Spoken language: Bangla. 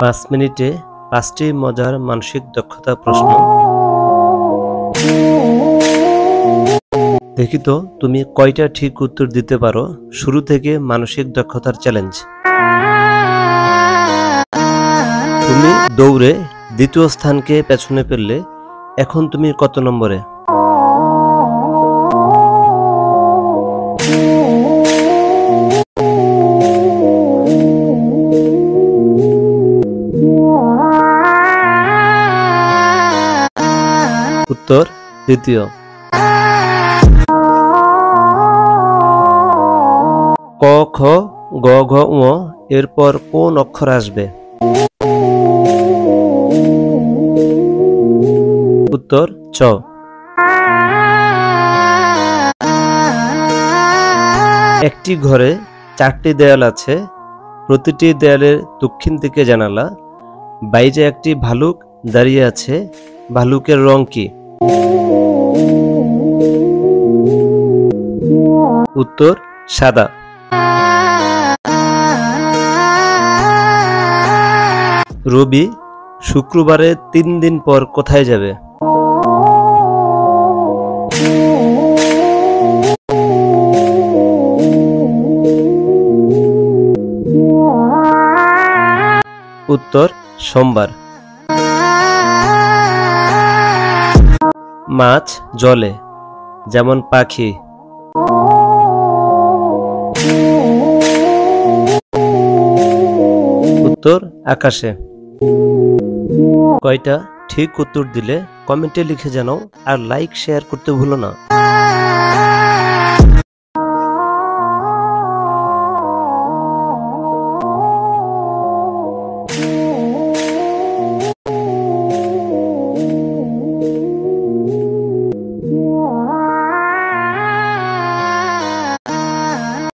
5 মিনিটে 5টি মজার মানসিক দক্ষতা প্রশ্ন। দেখি তো তুমি কয়টা ঠিক উত্তর দিতে পারো। শুরু থেকে মানসিক দক্ষতার চ্যালেঞ্জ। তুমি দৌড়ে দ্বিতীয় স্থানকে পেছনে ফেললে, এখন তুমি কত নম্বরে? উত্তর দ্বিতীয়। ক খ গ ঘ ঙ এরপর কোন অক্ষর আসবে? উত্তর চ। একটি ঘরে 4টি দেয়াল আছে, প্রতিটি দেয়ালের দক্ষিণ দিকে জানালা। বাইরে একটি ভালুক দাঁড়িয়ে আছে, ভালুকের রং কি? উত্তর সাদা। রবি শুক্রবারে 3 দিন পর কোথায় যাবে? উত্তর সোমবার। মাছ জলে, যেমন পাখি। উত্তর আকাশে। কয়টা ঠিক উত্তর দিলে কমেন্টে লিখে জানাও, আর লাইক শেয়ার করতে ভুলো না।